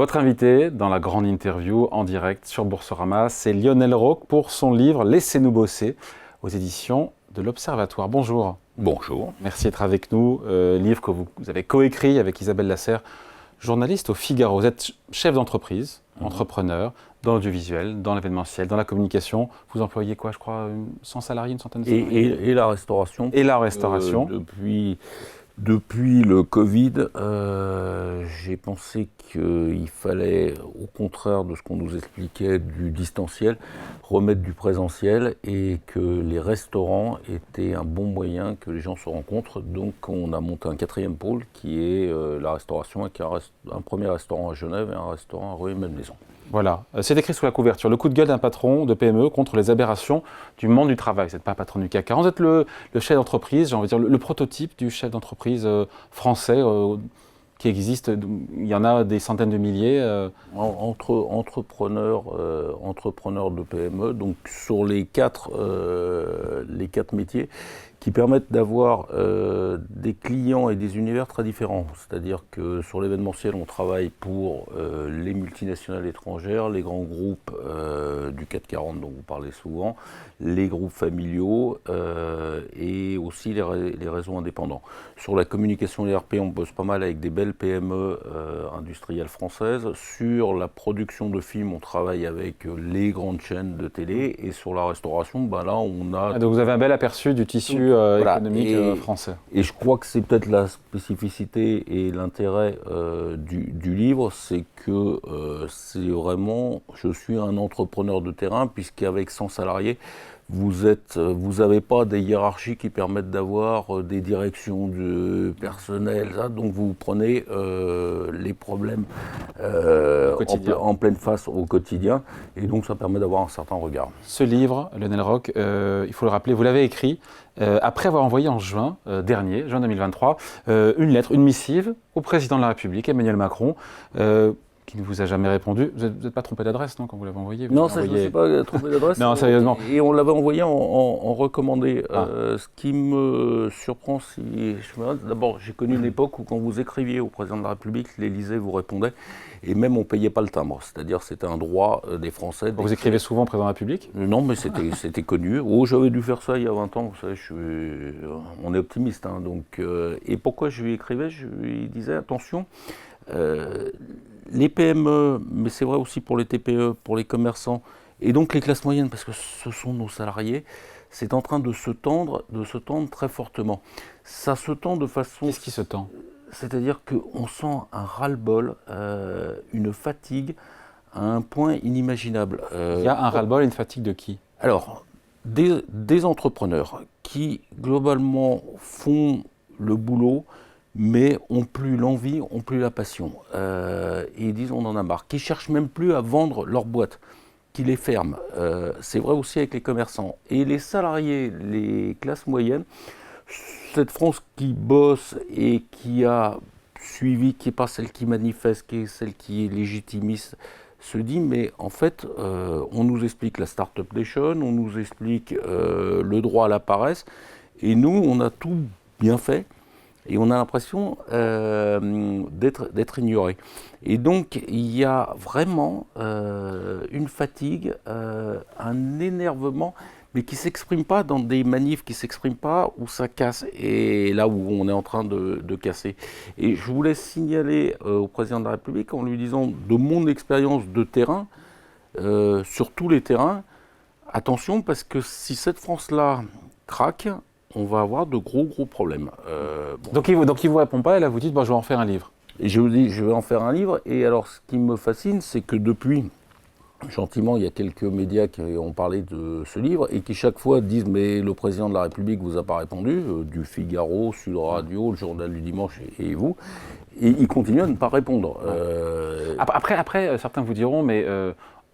Votre invité dans la grande interview en direct sur Boursorama, c'est Lionel Roch pour son livre « Laissez-nous bosser » aux éditions de l'Observatoire. Bonjour. Bonjour. Merci d'être avec nous. Livre que vous avez coécrit avec Isabelle Lasserre, journaliste au Figaro. Vous êtes chef d'entreprise, entrepreneur, dans l'audiovisuel, dans l'événementiel, dans la communication. Vous employez quoi, je crois, 100 salariés, une centaine de salariés Et la restauration. Et la restauration. Depuis le Covid, j'ai pensé qu'il fallait, au contraire de ce qu'on nous expliquait du distanciel, remettre du présentiel et que les restaurants étaient un bon moyen que les gens se rencontrent. Donc on a monté un quatrième pôle qui est la restauration, avec un premier restaurant à Genève et un restaurant à Rueil-Malmaison. Voilà, c'est écrit sous la couverture. Le coup de gueule d'un patron de PME contre les aberrations du monde du travail. Vous n'êtes pas patron du CAC 40, vous êtes le chef d'entreprise, j'ai envie de dire le prototype du chef d'entreprise français qui existe. Il y en a des centaines de milliers. Entrepreneurs de PME, donc sur les quatre métiers qui permettent d'avoir des clients et des univers très différents. C'est-à-dire que sur l'événementiel, on travaille pour les multinationales étrangères, les grands groupes du CAC 40 dont vous parlez souvent, les groupes familiaux et aussi les réseaux indépendants. Sur la communication ERP, on bosse pas mal avec des belles PME industrielles françaises. Sur la production de films, on travaille avec les grandes chaînes de télé. Et sur la restauration, là, on a... Donc vous avez un bel aperçu du tissu économique français. Et je crois que c'est peut-être la spécificité et l'intérêt du livre, c'est que c'est vraiment, je suis un entrepreneur de terrain, puisqu'avec 100 salariés, vous n'avez pas des hiérarchies qui permettent d'avoir des directions de personnel, donc vous prenez les problèmes en pleine face au quotidien, et donc ça permet d'avoir un certain regard. Ce livre, Lionel Roch, il faut le rappeler, vous l'avez écrit après avoir envoyé en juin dernier, juin 2023, une lettre, une missive au président de la République, Emmanuel Macron, qui ne vous a jamais répondu. Vous n'êtes pas trompé d'adresse, non, quand vous l'avez envoyé? Non, je ne me suis pas trompé d'adresse. Non, sérieusement. Et on l'avait envoyé en recommandé. Ce qui me surprend, d'abord, j'ai connu une époque où quand vous écriviez au président de la République, l'Élysée vous répondait, et même on ne payait pas le timbre. C'est-à-dire c'était un droit des Français. Vous écrivez souvent au président de la République? Non, mais c'était connu. Oh, j'avais dû faire ça il y a 20 ans, vous savez, on est optimiste. Donc, et pourquoi je lui écrivais? Je lui disais, attention, les PME, mais c'est vrai aussi pour les TPE, pour les commerçants, et donc les classes moyennes, parce que ce sont nos salariés, c'est en train de se tendre très fortement. Ça se tend de façon... Qu'est-ce qui se tend? C'est-à-dire qu'on sent un ras-le-bol, une fatigue à un point inimaginable. Il y a un ras-le-bol et une fatigue de qui? Alors, des entrepreneurs qui, globalement, font le boulot, mais ont plus l'envie, ont plus la passion. Et ils disent on en a marre. Qui cherchent même plus à vendre leur boîte, qui les ferment. C'est vrai aussi avec les commerçants. Et les salariés, les classes moyennes, cette France qui bosse et qui a suivi, qui n'est pas celle qui manifeste, qui est celle qui est légitimiste, se dit mais en fait on nous explique la Startup Nation, on nous explique le droit à la paresse, et nous on a tout bien fait. Et on a l'impression d'être ignoré. Et donc, il y a vraiment une fatigue, un énervement, mais qui ne s'exprime pas dans des manifs, qui ne s'exprime pas où ça casse, et là où on est en train de casser. Et je voulais signaler au président de la République, en lui disant, de mon expérience de terrain, sur tous les terrains, attention, parce que si cette France-là craque, on va avoir de gros problèmes. Donc il vous répond pas, et là vous dites, je vais en faire un livre. Et je vous dis, je vais en faire un livre, et alors ce qui me fascine, c'est que depuis, gentiment, il y a quelques médias qui ont parlé de ce livre, et qui chaque fois disent, mais le président de la République vous a pas répondu, du Figaro, Sud Radio, le Journal du Dimanche, et vous, et ils continuent à ne pas répondre. Après, certains vous diront, mais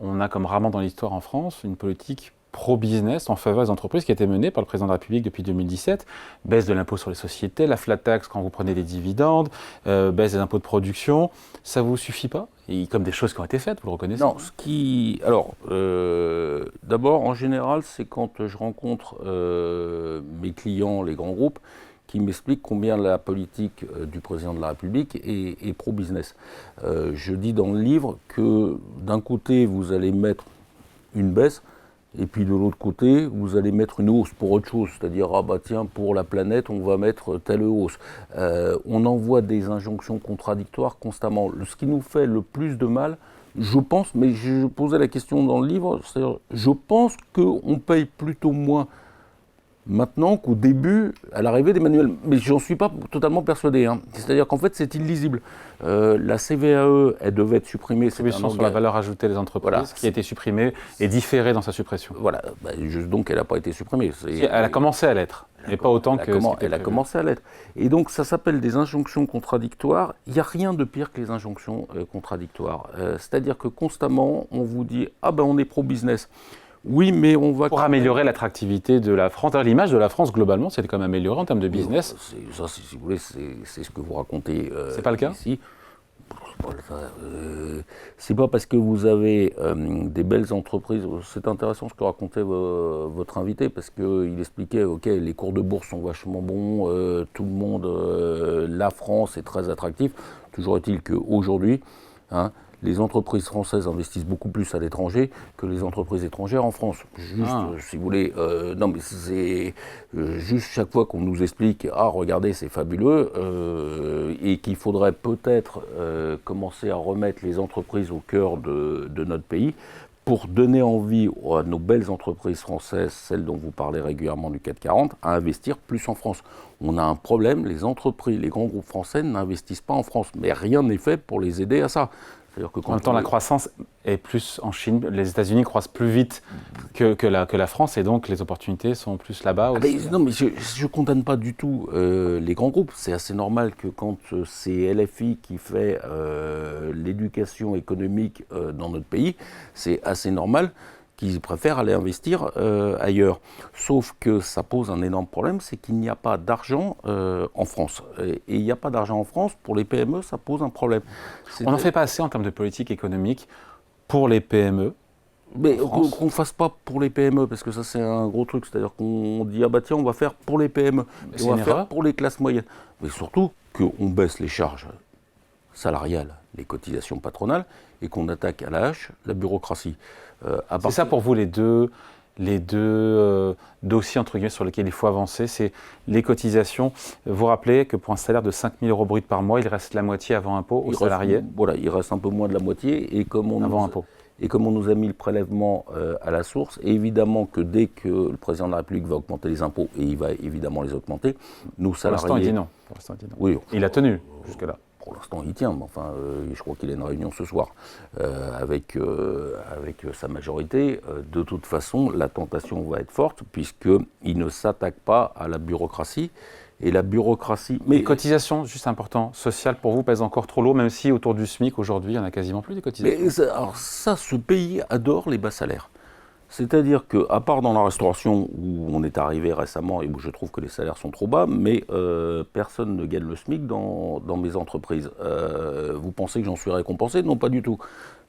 on a comme rarement dans l'histoire en France une politique pro-business en faveur des entreprises qui a été menée par le président de la République depuis 2017. Baisse de l'impôt sur les sociétés, la flat tax quand vous prenez des dividendes, baisse des impôts de production. Ça ne vous suffit pas? Et comme des choses qui ont été faites, vous le reconnaissez? Non, d'abord, en général, c'est quand je rencontre mes clients, les grands groupes, qui m'explique combien la politique du président de la République est pro-business. Je dis dans le livre que d'un côté, vous allez mettre une baisse, et puis de l'autre côté, vous allez mettre une hausse pour autre chose, c'est-à-dire, ah bah tiens, pour la planète, on va mettre telle hausse. On envoie des injonctions contradictoires constamment. Ce qui nous fait le plus de mal, je pense, mais je posais la question dans le livre, c'est-à-dire, je pense qu'on paye plutôt moins maintenant qu'au début, à l'arrivée d'Emmanuel. Mais j'en suis pas totalement persuadé. Hein. C'est-à-dire qu'en fait, c'est illisible. La CVAE, elle devait être supprimée. Contribution sur la valeur ajoutée des entreprises, voilà, qui a été supprimée et différée dans sa suppression. Voilà, donc elle n'a pas été supprimée. Elle a commencé à l'être, mais pas autant que... Elle a commencé à l'être. Et donc ça s'appelle des injonctions contradictoires. Il n'y a rien de pire que les injonctions contradictoires. C'est-à-dire que constamment, on vous dit « Ah ben on est pro-business ». Oui, mais on va... Pour améliorer l'attractivité de la France. L'image de la France, globalement, c'est quand même améliorée en termes de business. Ça, si vous voulez, c'est ce que vous racontez c'est pas le cas ici. C'est pas parce que vous avez des belles entreprises. C'est intéressant ce que racontait votre invité, parce qu'il expliquait, ok, les cours de bourse sont vachement bons, tout le monde, la France est très attractive. Toujours est-il qu'aujourd'hui, hein, les entreprises françaises investissent beaucoup plus à l'étranger que les entreprises étrangères en France. Juste, si vous voulez, non mais c'est juste chaque fois qu'on nous explique, ah regardez c'est fabuleux, et qu'il faudrait peut-être commencer à remettre les entreprises au cœur de notre pays, pour donner envie à nos belles entreprises françaises, celles dont vous parlez régulièrement du CAC 40, à investir plus en France. On a un problème, les entreprises, les grands groupes français n'investissent pas en France, mais rien n'est fait pour les aider à ça. En même temps, la croissance est plus en Chine. Les États-Unis croissent plus vite que la France, et donc les opportunités sont plus là-bas aussi. Non, mais je ne condamne pas du tout les grands groupes. C'est assez normal que quand c'est LFI qui fait l'éducation économique dans notre pays, c'est assez normal qu'ils préfèrent aller investir ailleurs. Sauf que ça pose un énorme problème, c'est qu'il n'y a pas d'argent en France. Et il n'y a pas d'argent en France, pour les PME, ça pose un problème. On n'en fait pas assez en termes de politique économique pour les PME. Mais qu'on ne fasse pas pour les PME, parce que ça c'est un gros truc, c'est-à-dire qu'on dit ah bah tiens on va faire pour les PME, et on va faire pour les classes moyennes. Mais surtout qu'on baisse les charges salariales, les cotisations patronales, et qu'on attaque à la hache la bureaucratie. C'est ça pour vous les deux dossiers entre guillemets sur lesquels il faut avancer, c'est les cotisations. Vous rappelez que pour un salaire de 5 000 € brut par mois, il reste la moitié avant impôt aux salariés. Voilà, il reste un peu moins de la moitié, et comme on nous a mis le prélèvement à la source, et évidemment que dès que le président de la République va augmenter les impôts, et il va évidemment les augmenter, nos salariés... Pour l'instant, il dit non. Oui, il a tenu jusque-là. Pour l'instant, il tient, mais enfin, je crois qu'il a une réunion ce soir avec sa majorité. De toute façon, la tentation va être forte, puisqu'il ne s'attaque pas à la bureaucratie. Et la bureaucratie... Mais les cotisations, juste important, sociales pour vous pèsent encore trop lourd, même si autour du SMIC, aujourd'hui, il n'y en a quasiment plus des cotisations. Alors ça, ce pays adore les bas salaires. C'est-à-dire qu'à part dans la restauration, où on est arrivé récemment et où je trouve que les salaires sont trop bas, mais personne ne gagne le SMIC dans mes entreprises. Vous pensez que j'en suis récompensé? Non, pas du tout.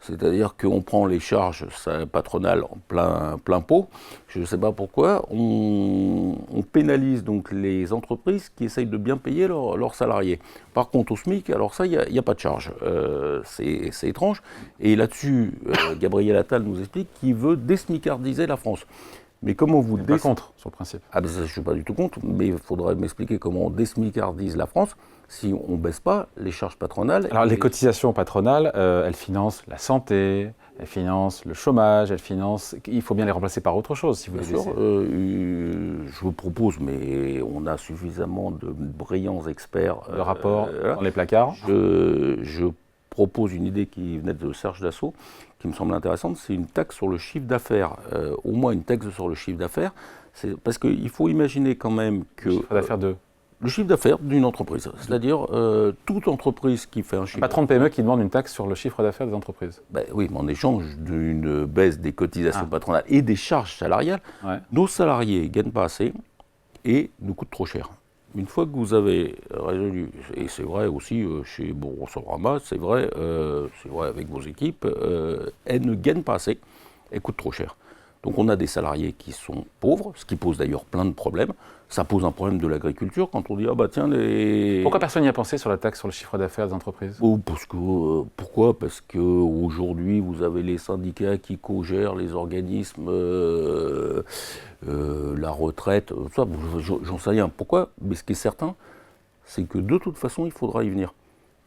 C'est-à-dire qu'on prend les charges patronales en plein pot. Je ne sais pas pourquoi. On pénalise donc les entreprises qui essayent de bien payer leurs salariés. Par contre, au SMIC, alors ça, il n'y a pas de charge. C'est étrange. Et là-dessus, Gabriel Attal nous explique qu'il veut désmicardiser la France. Mais comment vous... pas contre, sur le principe. Ah ben ça, je ne suis pas du tout contre, mais il faudrait m'expliquer comment on désmicardise la France si on ne baisse pas les charges patronales. Alors les cotisations patronales, elles financent la santé, elles financent le chômage, elles financent... Il faut bien les remplacer par autre chose, si vous voulez. Bien sûr, je vous propose, mais on a suffisamment de brillants experts... Le rapport dans les placards. Je propose une idée qui venait de Serge Dassault, qui me semble intéressante, c'est une taxe sur le chiffre d'affaires, au moins une taxe sur le chiffre d'affaires, parce qu'il faut imaginer quand même que... Le chiffre d'affaires de... Le chiffre d'affaires d'une entreprise, c'est-à-dire toute entreprise qui fait un chiffre... Un patron de PME qui demande une taxe sur le chiffre d'affaires des entreprises. Ben oui, mais en échange d'une baisse des cotisations patronales et des charges salariales, nos salariés ne gagnent pas assez et nous coûtent trop cher. Une fois que vous avez résolu, et c'est vrai aussi chez Boursorama, c'est vrai avec vos équipes, elles ne gagnent pas assez, elles coûtent trop cher. Donc on a des salariés qui sont pauvres, ce qui pose d'ailleurs plein de problèmes. Ça pose un problème de l'agriculture quand on dit « Ah bah tiens, les… » Pourquoi personne n'y a pensé sur la taxe sur le chiffre d'affaires des entreprises? Pourquoi? Parce qu'aujourd'hui, vous avez les syndicats qui co-gèrent les organismes, la retraite, ça, j'en sais rien. Pourquoi? Mais ce qui est certain, c'est que de toute façon, il faudra y venir.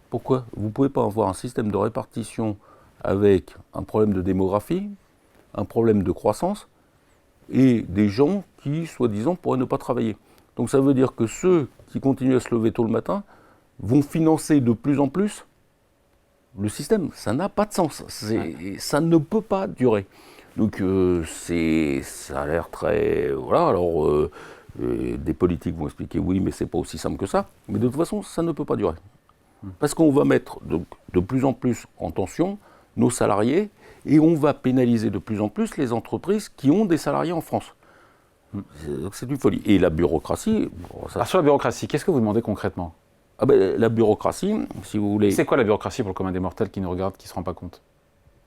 Pourquoi? Vous ne pouvez pas avoir un système de répartition avec un problème de démographie, un problème de croissance, et des gens qui, soi-disant, pourraient ne pas travailler. Donc ça veut dire que ceux qui continuent à se lever tôt le matin vont financer de plus en plus le système. Ça n'a pas de sens. Ça ne peut pas durer. Donc ça a l'air très… Voilà, alors des politiques vont expliquer oui, mais c'est pas aussi simple que ça. Mais de toute façon, ça ne peut pas durer. Parce qu'on va mettre de plus en plus en tension nos salariés et on va pénaliser de plus en plus les entreprises qui ont des salariés en France. C'est une folie. Et la bureaucratie… Alors sur la bureaucratie, qu'est-ce que vous demandez concrètement? La bureaucratie, si vous voulez… C'est quoi la bureaucratie pour le commun des mortels qui nous regarde, qui ne se rend pas compte?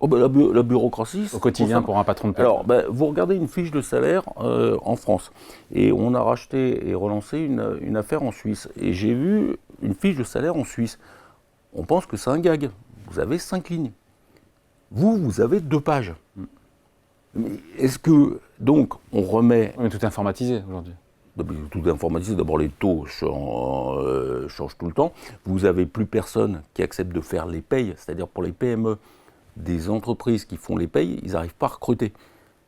La bureaucratie… Au quotidien pour un patron de PME. Alors, vous regardez une fiche de salaire en France. Et on a racheté et relancé une affaire en Suisse. Et j'ai vu une fiche de salaire en Suisse. On pense que c'est un gag. Vous avez 5 lignes. Vous avez 2 pages. Mais est-ce que, donc, on remet… Oui, mais tout est informatisé aujourd'hui. Tout est informatisé. D'abord, les taux changent tout le temps. Vous n'avez plus personne qui accepte de faire les payes. C'est-à-dire pour les PME, des entreprises qui font les payes, ils n'arrivent pas à recruter.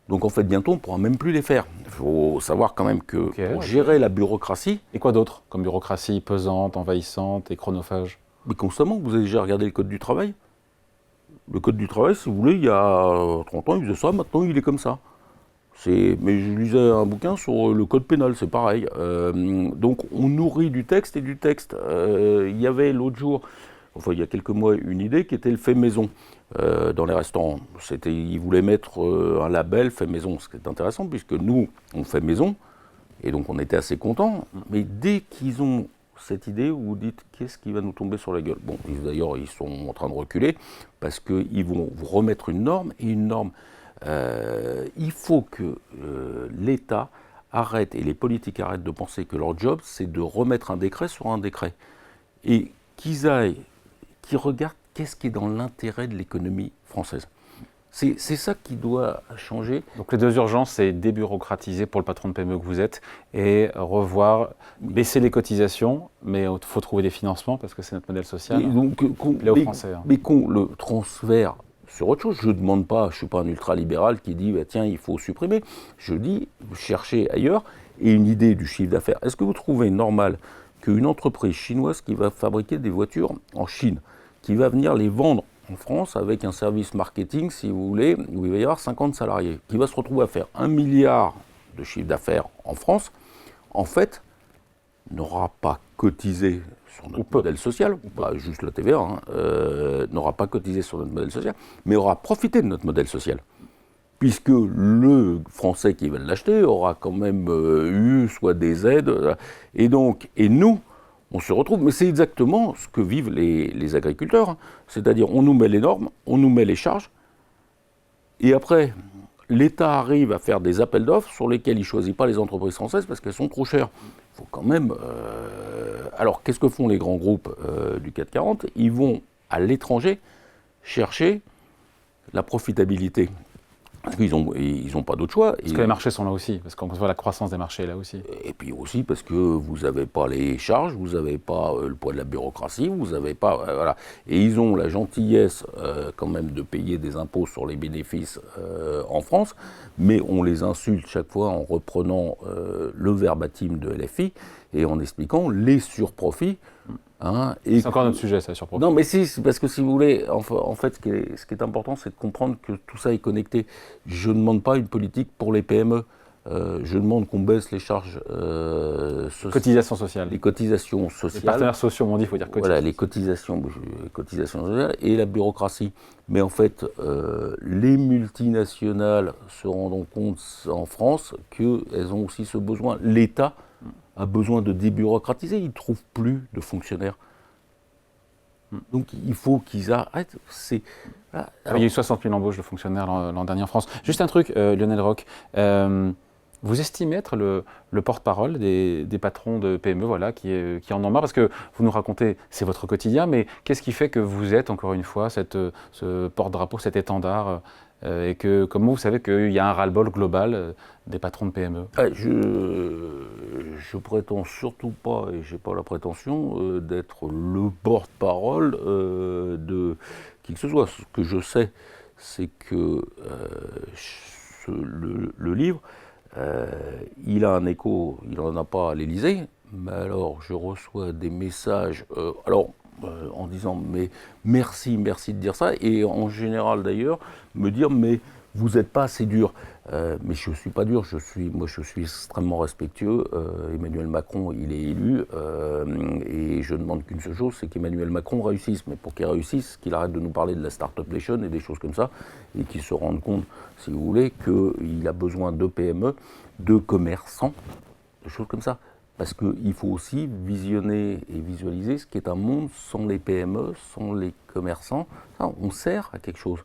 Donc en fait, bientôt, on ne pourra même plus les faire. Il faut savoir quand même que pour gérer la bureaucratie… Et quoi d'autre comme bureaucratie pesante, envahissante et chronophage? Mais constamment, vous avez déjà regardé le Code du travail? Le Code du travail, si vous voulez, il y a 30 ans, il faisait ça, maintenant il est comme ça. Mais je lisais un bouquin sur le Code pénal, c'est pareil. Donc on nourrit du texte et du texte. Il y avait l'autre jour, enfin il y a quelques mois, une idée qui était le fait maison dans les restaurants. Ils voulaient mettre un label fait maison, ce qui est intéressant puisque nous, on fait maison, et donc on était assez contents. Mais dès qu'ils ont cette idée où vous dites qu'est-ce qui va nous tomber sur la gueule. Bon, d'ailleurs, ils sont en train de reculer parce qu'ils vont vous remettre une norme, et une norme, il faut que l'État arrête, et les politiques arrêtent de penser que leur job, c'est de remettre un décret sur un décret. Et qu'ils regardent qu'est-ce qui est dans l'intérêt de l'économie française. C'est ça qui doit changer. Donc les 2 urgences, c'est débureaucratiser pour le patron de PME que vous êtes et revoir, baisser les cotisations, mais il faut trouver des financements parce que c'est notre modèle social. Mais qu'on le transfère sur autre chose. Je ne demande pas, je ne suis pas un ultralibéral qui dit tiens, il faut supprimer. Je dis chercher ailleurs. Et une idée du chiffre d'affaires. Est-ce que vous trouvez normal qu'une entreprise chinoise qui va fabriquer des voitures en Chine, qui va venir les vendre en France avec un service marketing, si vous voulez, où il va y avoir 50 salariés, qui va se retrouver à faire 1 milliard de chiffre d'affaires en France, en fait, n'aura pas cotisé sur notre modèle social, pas juste la TVA, n'aura pas cotisé sur notre modèle social, mais aura profité de notre modèle social. Puisque le Français qui va l'acheter aura quand même eu soit des aides, et nous, on se retrouve, mais c'est exactement ce que vivent les agriculteurs. C'est-à-dire, on nous met les normes, on nous met les charges, et après, l'État arrive à faire des appels d'offres sur lesquels il ne choisit pas les entreprises françaises parce qu'elles sont trop chères. Il faut quand même… Alors, qu'est-ce que font les grands groupes du CAC 40 ? Ils vont à l'étranger chercher la profitabilité. Parce qu'ils n'ont pas d'autre choix. Parce que les marchés sont là aussi, parce qu'on voit la croissance des marchés là aussi. Et puis aussi parce que vous n'avez pas les charges, vous n'avez pas le poids de la bureaucratie, vous n'avez pas… voilà. Et ils ont la gentillesse quand même de payer des impôts sur les bénéfices en France, mais on les insulte chaque fois en reprenant le verbatim de LFI et en expliquant les surprofits. C'est encore notre sujet, ça, sur profit. Non, mais si, parce que si vous voulez, en fait, ce qui est important, c'est de comprendre que tout ça est connecté. Je ne demande pas une politique pour les PME. Je demande qu'on baisse les charges sociales. Cotisations sociales. Les cotisations sociales. Les partenaires sociaux m'ont dit qu'il faut dire cotisations. Voilà, les cotisations sociales et la bureaucratie. Mais en fait, les multinationales se rendent compte en France qu'elles ont aussi ce besoin. L'État a besoin de débureaucratiser, il ne trouve plus de fonctionnaires. Donc il faut qu'ils arrêtent. Voilà. Il y a eu 60 000 embauches de fonctionnaires l'an dernier en France. Juste un truc, Lionel Roch. Vous estimez être le porte-parole des patrons de PME voilà, qui en ont marre? Parce que vous nous racontez, c'est votre quotidien, mais qu'est-ce qui fait que vous êtes, encore une fois, ce porte-drapeau, cet étendard et que, comment vous savez qu'il y a un ras-le-bol global des patrons de PME? Je prétends surtout pas, et j'ai pas la prétention, d'être le porte-parole de qui que ce soit. Ce que je sais, c'est que le livre, il a un écho, il n'en a pas à l'Élysée, mais alors je reçois des messages, en disant mais merci de dire ça, et en général d'ailleurs me dire mais vous n'êtes pas assez dur. Mais je ne suis pas dur, je suis extrêmement respectueux. Emmanuel Macron, il est élu, et je ne demande qu'une seule chose, c'est qu'Emmanuel Macron réussisse. Mais pour qu'il réussisse, qu'il arrête de nous parler de la Startup Nation et des choses comme ça, et qu'il se rende compte, si vous voulez, qu'il a besoin de PME, de commerçants, de choses comme ça. Parce qu'il faut aussi visionner et visualiser ce qui est un monde sans les PME, sans les commerçants. Ça, on sert à quelque chose.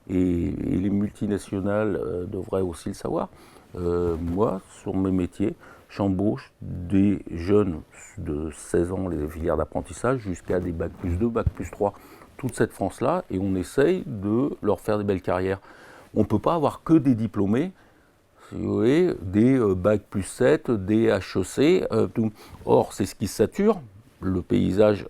Et les multinationales devraient aussi le savoir. Moi, sur mes métiers, j'embauche des jeunes de 16 ans, les filières d'apprentissage, jusqu'à des bac plus 2, bac plus 3. Toute cette France-là, et on essaye de leur faire des belles carrières. On ne peut pas avoir que des diplômés, si vous voulez, des bac plus 7, des HEC. Tout. Or, c'est ce qui sature le paysage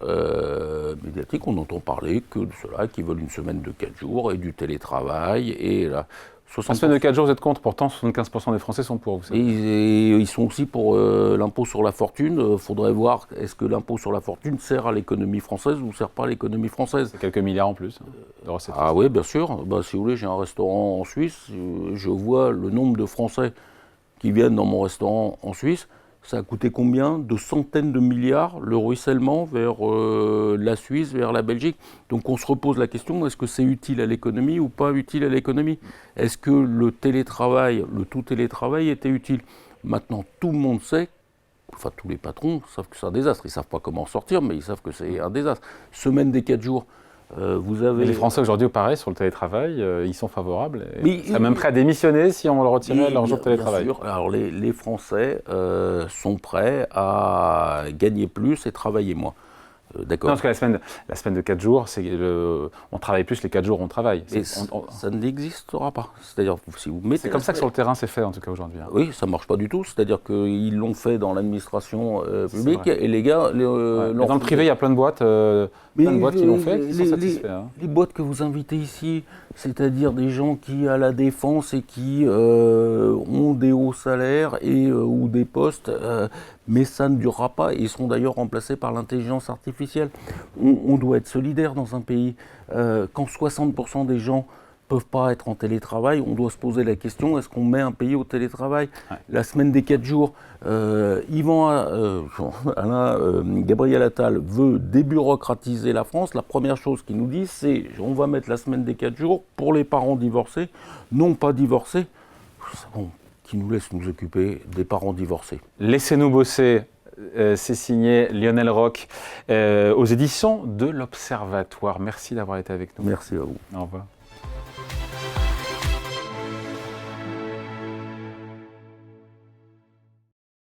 médiatique. On n'entend parler que de ceux-là qui veulent une semaine de 4 jours et du télétravail. Et là, La semaine de 4 jours, vous êtes contre, pourtant 75% des Français sont pour. Vous et ils sont aussi pour l'impôt sur la fortune. Il faudrait voir, est-ce que l'impôt sur la fortune sert à l'économie française ou ne sert pas à l'économie française? C'est quelques milliards en plus de recettes. Ah oui, bien sûr. Bah, si vous voulez, j'ai un restaurant en Suisse. Je vois le nombre de Français qui viennent dans mon restaurant en Suisse. Ça a coûté combien? De centaines de milliards, le ruissellement vers la Suisse, vers la Belgique. Donc on se repose la question, est-ce que c'est utile à l'économie ou pas utile à l'économie? Est-ce que le télétravail, le tout télétravail était utile? Maintenant, tout le monde sait, enfin tous les patrons savent que c'est un désastre. Ils ne savent pas comment en sortir, mais ils savent que c'est un désastre. Semaine des 4 jours. Vous avez... Mais les Français aujourd'hui, pareil, sur le télétravail, ils sont favorables. Ils seraient même prêts à démissionner si on leur retirait leur jour de télétravail. Bien sûr. Alors les Français sont prêts à gagner plus et travailler moins. D'accord. Non, parce que la semaine de 4 jours, on travaille plus les 4 jours où on travaille. Ça n'existera pas. C'est-à-dire, si vous mettez. C'est comme ça que sur le terrain, c'est fait en tout cas aujourd'hui. Oui, ça ne marche pas du tout. C'est-à-dire qu'ils l'ont fait dans l'administration publique et les gars. Dans le privé, il y a plein de boîtes, qui l'ont fait, qui sont satisfaits. Les boîtes que vous invitez ici, c'est-à-dire des gens qui, à la défense et qui ont des hauts salaires ou des postes, mais ça ne durera pas. Ils seront d'ailleurs remplacés par l'intelligence artificielle. On doit être solidaire dans un pays. Quand 60% des gens ne peuvent pas être en télétravail, on doit se poser la question, est-ce qu'on met un pays au télétravail? La semaine des 4 jours, Gabriel Attal veut débureaucratiser la France. La première chose qu'il nous dit, c'est on va mettre la semaine des 4 jours pour les parents divorcés, non pas divorcés. Bon, qui nous laisse nous occuper des parents divorcés. Laissez-nous bosser, c'est signé Lionel Roch aux éditions de l'Observatoire. Merci d'avoir été avec nous. Merci à vous. Au revoir.